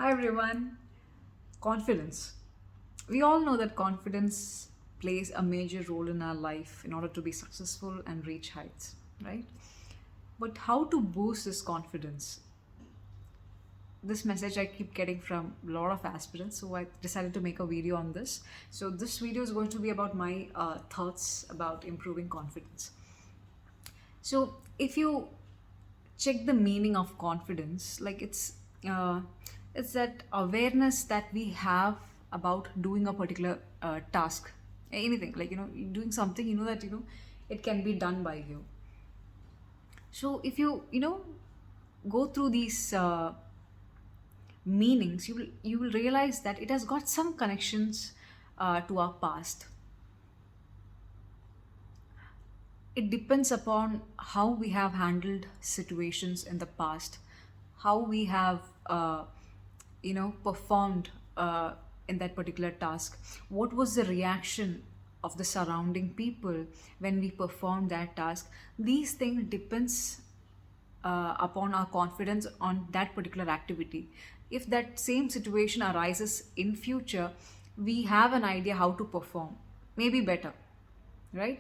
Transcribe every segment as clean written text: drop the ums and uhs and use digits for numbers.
Hi everyone. Confidence. We all know that confidence plays a major role in our life in order to be successful and reach heights, right? But how to boost this confidence? This message I keep getting from a lot of aspirants, so I decided to make a video on this. So, this video is going to be about my thoughts about improving confidence. So, if you check the meaning of confidence, like it's that awareness that we have about doing a particular task, anything, like doing something, that it can be done by you. So if you go through these meanings, you will realize that it has got some connections to our past. It depends upon how we have handled situations in the past, how we have performed in that particular task, what was the reaction of the surrounding people when we performed that task. These things depends upon our confidence on that particular activity. If that same situation arises in future, we have an idea how to perform, maybe better, right?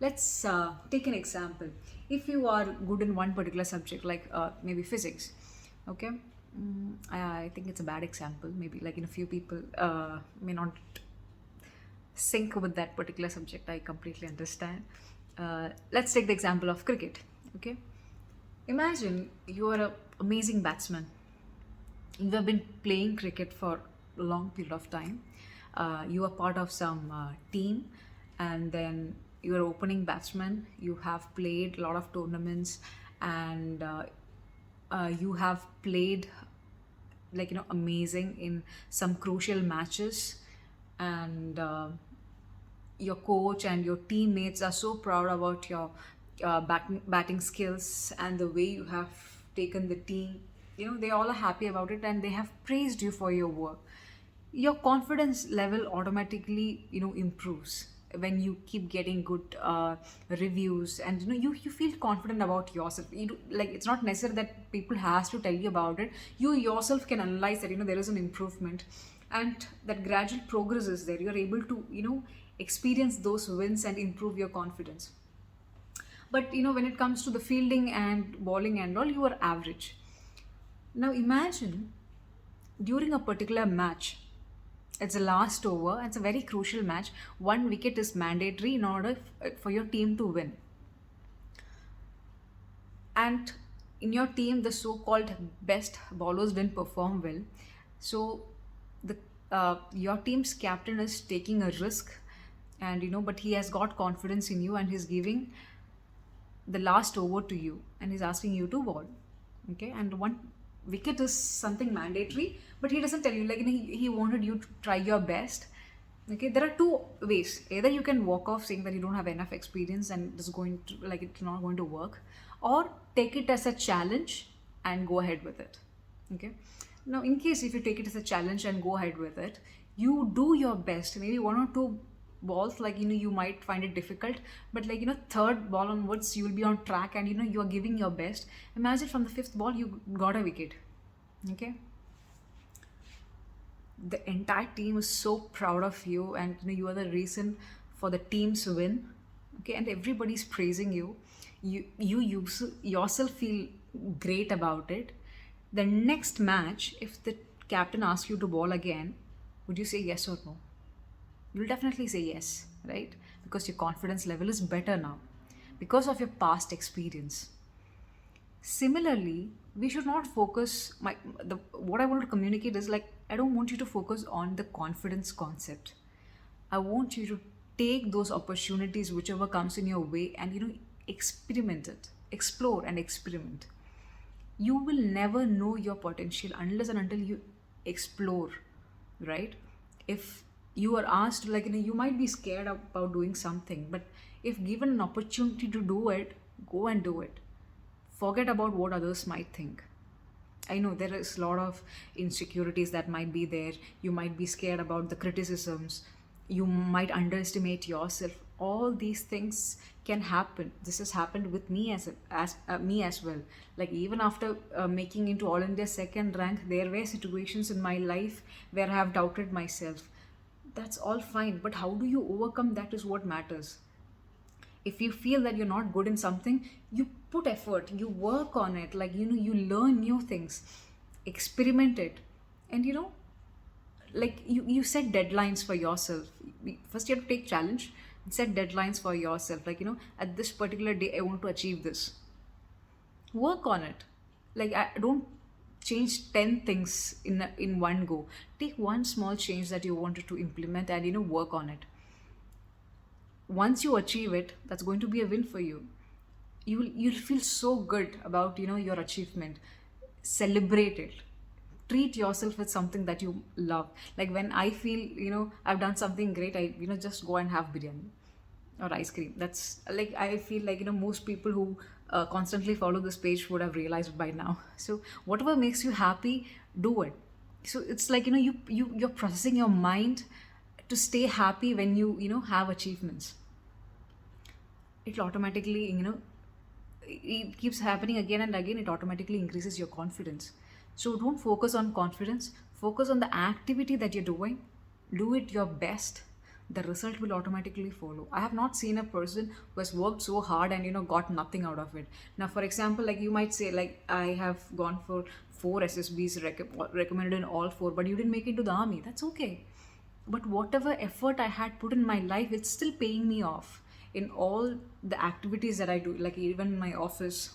Let's take an example. If you are good in one particular subject, like maybe physics, okay. I think it's a bad example. Maybe like a few people may not sync with that particular subject. I completely understand. Let's take the example of cricket. Okay, imagine you are an amazing batsman. You have been playing cricket for a long period of time. You are part of some team, and then you are opening batsman. You have played a lot of tournaments, and you have played like amazing in some crucial matches, and your coach and your teammates are so proud about your batting skills and the way you have taken the team. They all are happy about it and they have praised you for your work. Your confidence level automatically improves when you keep getting good reviews, and you feel confident about yourself. Like, it's not necessary that people has to tell you about it. You yourself can analyze that there is an improvement, and that gradual progress is there. You're able to experience those wins and improve your confidence. But when it comes to the fielding and bowling and all, you are average. Now imagine during a particular match, it's a last over, it's a very crucial match. One wicket is mandatory in order for your team to win. And in your team, the so-called best bowlers didn't perform well. So the your team's captain is taking a risk, and but he has got confidence in you, and he's giving the last over to you, and he's asking you to bowl. Okay, and one wicket is something mandatory, but he doesn't tell you, like he wanted you to try your best. Okay, there are two ways. Either you can walk off saying that you don't have enough experience and it's not going to work, or take it as a challenge and go ahead with it. Okay, now in case if you take it as a challenge and go ahead with it, you do your best. Maybe one or two balls, like you might find it difficult, but like third ball onwards you will be on track, and you are giving your best. Imagine from the fifth ball you got a wicket. Okay, the entire team is so proud of you, and you are the reason for the team's win. Okay, and everybody's praising you. Yourself feel great about it. The next match, if the captain asks you to bowl again, would you say yes or no? You'll definitely say yes, right? Because your confidence level is better now because of your past experience. Similarly, we should not focus what I want to communicate is, like, I don't want you to focus on the confidence concept. I want you to take those opportunities whichever comes in your way, and experiment it, explore and experiment. You will never know your potential unless and until you explore, right? If you are asked, like you might be scared about doing something, but if given an opportunity to do it, go and do it. Forget about what others might think. I know there is a lot of insecurities that might be there. You might be scared about the criticisms. You might underestimate yourself. all these things can happen. This has happened with me me as well. Like even after making into all India second rank, there were situations in my life where I have doubted myself. That's all fine, but how do you overcome that is what matters. If you feel that you're not good in something, you put effort, you work on it, like you learn new things, experiment it. And like you set deadlines for yourself. First you have to take challenge and set deadlines for yourself, like at this particular day I want to achieve this. Work on it. Like I don't change 10 things in one go. Take one small change that you wanted to implement and work on it. Once you achieve it, that's going to be a win for you. You'll feel so good about your achievement. Celebrate it. Treat yourself with something that you love. Like when I feel I've done something great, I just go and have biryani or ice cream. That's like, I feel like most people who constantly follow this page would have realized by now. So whatever makes you happy, do it. So it's like you're processing your mind to stay happy. When you have achievements, it automatically it keeps happening again and again. It automatically increases your confidence. So don't focus on confidence, focus on the activity that you're doing. Do it your best. The result will automatically follow. I have not seen a person who has worked so hard and got nothing out of it. Now for example, like you might say, like I have gone for 4 SSBs, recommended in all 4, but you didn't make it to the army. That's okay. But whatever effort I had put in my life, it's still paying me off in all the activities that I do, like even in my office,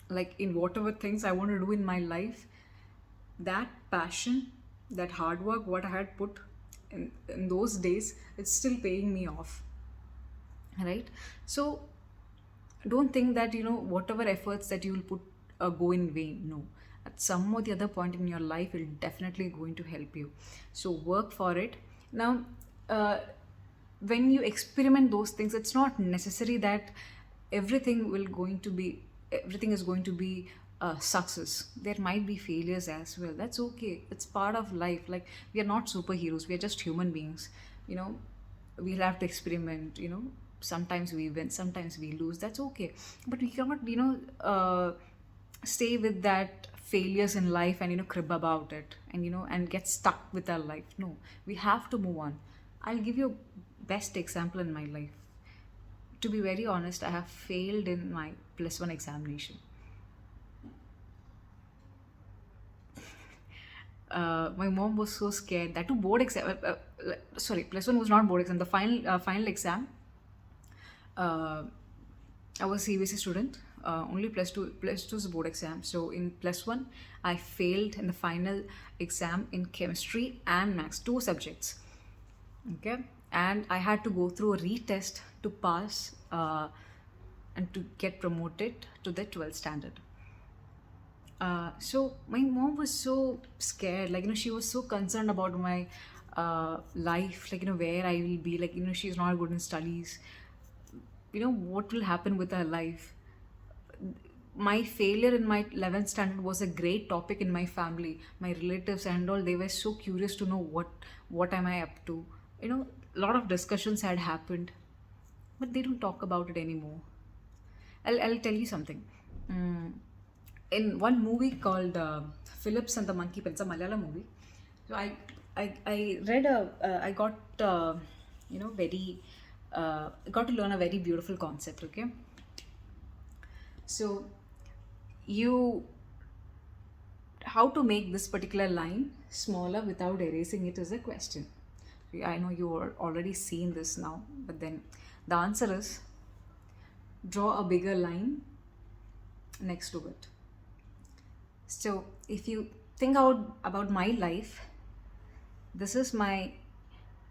like in whatever things I want to do in my life. That passion, that hard work, what I had put in those days, it's still paying me off, right? So don't think that whatever efforts that you will put go in vain. No, at some or the other point in your life, it will definitely going to help you. So work for it. Now when you experiment those things, it's not necessary that everything will going to be everything is going to be success. There might be failures as well. That's okay. It's part of life. Like we are not superheroes. We are just human beings. You know, we'll have to experiment. Sometimes we win, sometimes we lose. That's okay. But we cannot, stay with that failures in life and crib about it and and get stuck with our life. No, we have to move on. I'll give you a best example in my life. To be very honest, I have failed in my +1 examination. My mom was so scared. That too board exam. Sorry, +1 was not board exam. The final exam. Uh, I was CBSE student. Only plus two is a board exam. So in +1, I failed in the final exam in chemistry and maths, 2 subjects. Okay, and I had to go through a retest to pass and to get promoted to the 12th standard. So my mom was so scared, like she was so concerned about my life, like where I will be, like she's not good in studies, what will happen with her life. My failure in my 11th standard was a great topic in my family. My relatives and all, they were so curious to know what am I up to. A lot of discussions had happened, but they don't talk about it anymore. I'll tell you something. Mm, in one movie called Phillips and the Monkey Prince, a Malayalam movie. So I read I got very got to learn a very beautiful concept. Okay, so you how to make this particular line smaller without erasing it is a question. I know you are already seen this now, but then the answer is draw a bigger line next to it. So if you think out about my life, this is my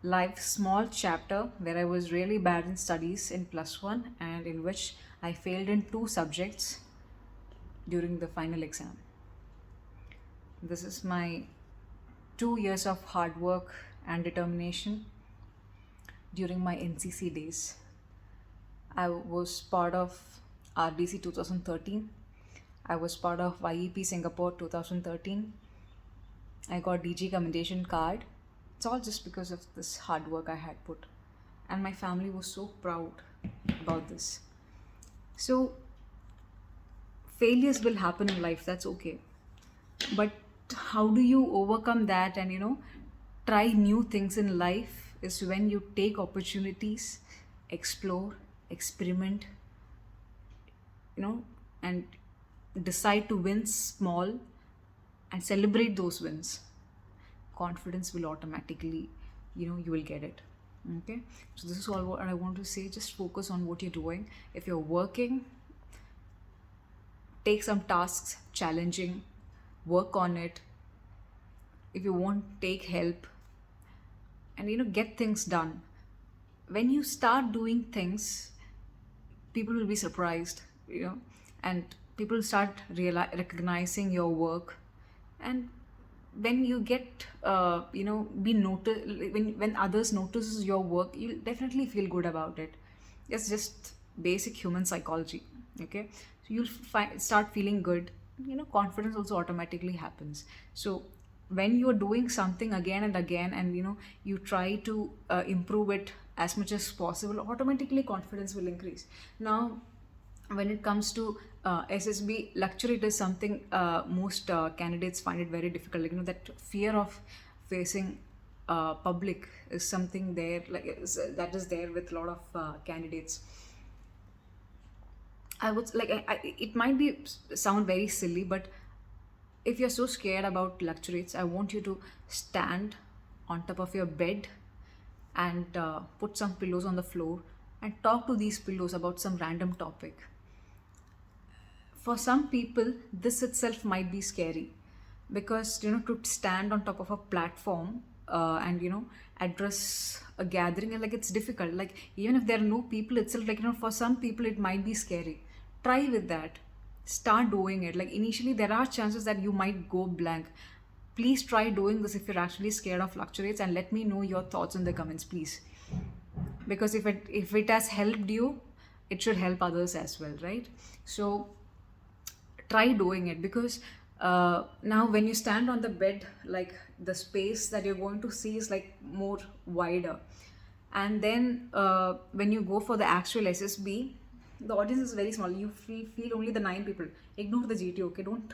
life small chapter where I was really bad in studies in +1 and in which I failed in 2 subjects during the final exam. This is my 2 years of hard work and determination during my NCC days. I was part of RDC 2013. I was part of YEP Singapore 2013. I got DG commendation card. It's all just because of this hard work I had put. and my family was so proud about this. So failures will happen in life, that's okay, but how do you overcome that and try new things in life is when you take opportunities, explore, experiment, you know and decide to win small and celebrate those wins. Confidence will automatically, you will get it. Okay, so this is all what I want to say. Just focus on what you're doing. If you're working, take some tasks challenging, work on it. If you want, take help, and get things done. When you start doing things, people will be surprised, and people start recognizing your work. And when you get be noticed, when others notices your work, you'll definitely feel good about it. It's just basic human psychology. Okay, so you'll start feeling good. Confidence also automatically happens. So when you're doing something again and again, and you try to improve it as much as possible, automatically confidence will increase. Now when it comes to SSB lecture, it is something most candidates find it very difficult. Like, that fear of facing public is something there, that is there with a lot of candidates. I would like, it might be sound very silly, but if you're so scared about lecturates, I want you to stand on top of your bed and put some pillows on the floor and talk to these pillows about some random topic. For some people, this itself might be scary, because to stand on top of a platform and address a gathering, and like, it's difficult. Like, even if there are no people itself, like, for some people it might be scary. Try with that. Start doing it. Like, initially there are chances that you might go blank. Please try doing this if you're actually scared of fluctuates, and let me know your thoughts in the comments, please. Because if it has helped you, it should help others as well, right? So try doing it, because now when you stand on the bed, like, the space that you're going to see is like more wider. And then when you go for the actual SSB, the audience is very small. You feel only the 9 people. Ignore the GT, okay? Don't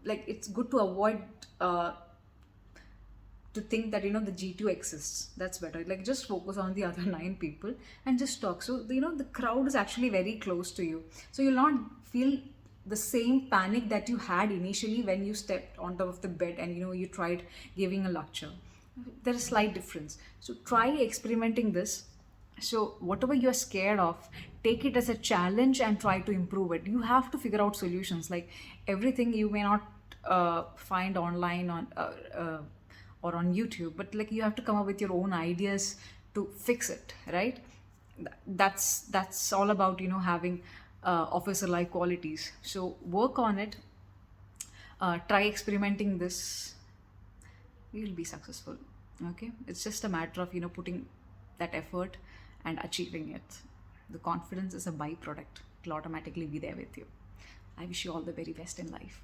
like, it's good to avoid to think that the G2 exists. That's better. Like, just focus on the other 9 people and just talk. So the crowd is actually very close to you, so you'll not feel the same panic that you had initially when you stepped on top of the bed and you tried giving a lecture. There's a slight difference. So try experimenting this. So whatever you're scared of, take it as a challenge and try to improve it. You have to figure out solutions. Like, everything you may not find online on or on YouTube, but like, you have to come up with your own ideas to fix it, right? That's all about having officer like qualities. So work on it. Try experimenting this. You'll be successful. Okay, it's just a matter of putting that effort and achieving it. The confidence is a byproduct. It'll automatically be there with you. I wish you all the very best in life.